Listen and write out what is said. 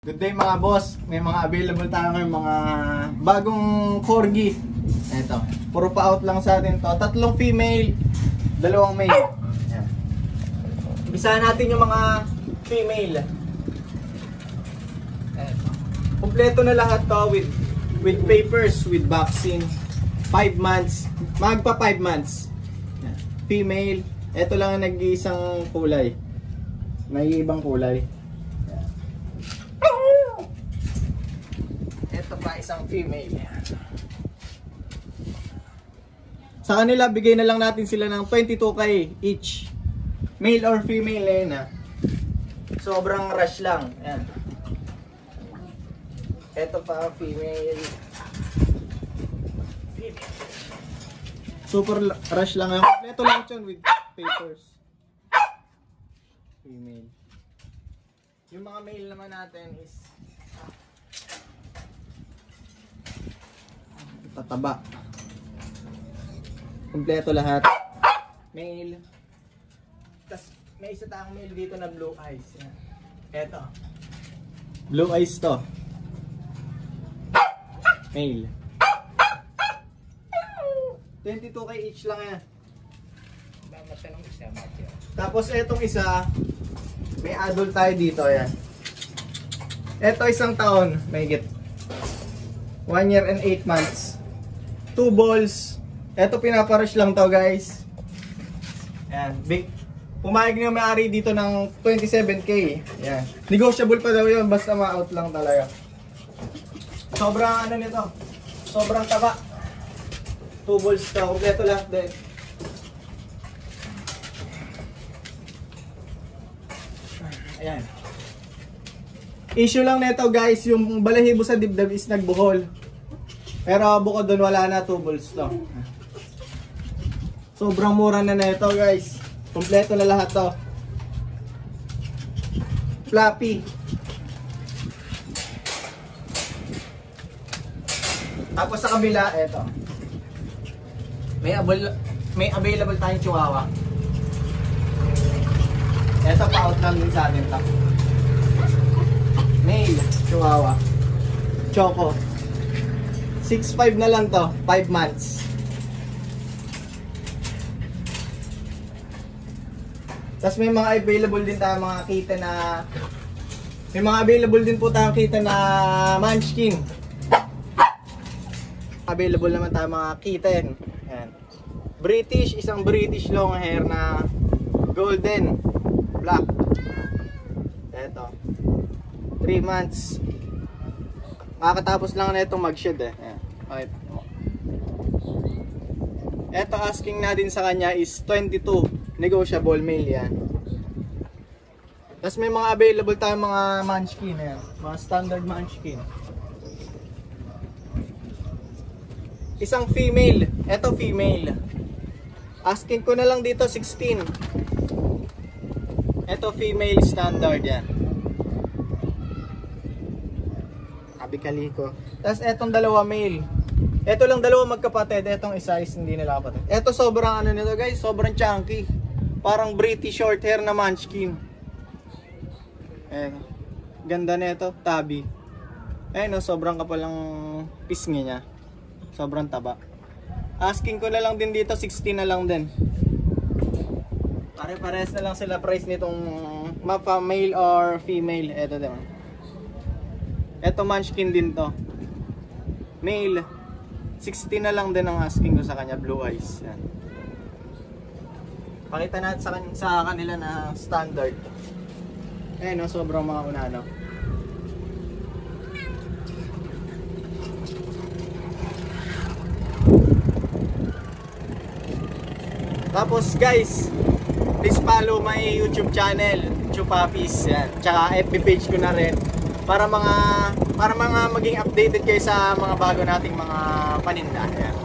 Good day mga boss, may mga available tayo ngayon mga bagong corgi. Ito, puro pa out lang sa atin to. 3 female, 2 male. Ayan. Umpisahan natin yung mga female. Ito. Kompleto na lahat to with papers, with vaccine. 5 months, magpa 5 months. Ayan. Female, ito lang ang nag-iisang kulay. May ibang kulay. Ito pa isang female. Sa kanila bigay na lang natin sila ng 22k each. Male or female na. Sobrang rush lang. Ayan. Ito pa female. Super rush lang. Ito lang yun with papers. Female. Yung mga male naman natin is tataba. Kompleto lahat. Male. Tapos may isa tayong male dito na blue eyes. Yan. Eto. Blue eyes to. Male. 22k each lang yan. Tapos etong isa, may adult tayo dito. Yan. Eto isang taon. May get 1 year and 8 months. 2 balls. Ito pinaparush lang to guys. Ayan. Big. Pumayag niyo may-ari dito ng 27k. Ayan. Negotiable pa daw yun. Basta ma-out lang talaga. Sobrang ano nito. Sobrang taba. 2 balls to. Kompleto lahat din. Ayan. Issue lang nito guys. Yung balahibo sa dibdib is nagbuhol. Pero bukod doon wala na, 2 balls to. Sobrang mura na ito guys. Kompleto na lahat to. Fluffy. Tapos sa kabila, ito. May available tayong chihuahua. Ito pa out lang din sa atin to. Male, chihuahua. Choco. 6'5" na lang to, 5 months. Tapos may mga available din tayo mga kitten na may mga available din po tayong kitten na munchkin. Available naman tayo mga kitten. Ayan. British, isang British long hair na golden black. Eto. 3 months. Makakatapos lang na itong mag-shed eh. Okay. Ito asking natin sa kanya is 22. Negotiable male yan. Tapos may mga available tayong mga munchkin eh. Mga standard munchkin. Isang female. Ito female. Asking ko na lang dito 16. Ito female standard yan. Abikaliko. Tapos etong 2 male. Eto lang 2 magkapatid. Etong isa is hindi nila kapatid. Eto sobrang ano nito guys. Sobrang chunky. Parang British short hair na munchkin. Eto. Ganda nito. Tabi. Ayun no. Sobrang kapalang pisngi niya. Sobrang taba. Asking ko na lang din dito. 16 na lang din. Pare-pares na lang sila price nitong mapa male or female. Eto diba. Eto munchkin din to. Male. 16 na lang din ang asking ko sa kanya. Blue eyes. Yan. Pakita natin sa kanila na standard. Ayun no, sobrang mauna no. Tapos guys, please follow my YouTube channel, Chupapis. Yan. Tsaka FB page ko na rin. Para mga maging updated kayo sa mga bago nating mga paninda. Ayan.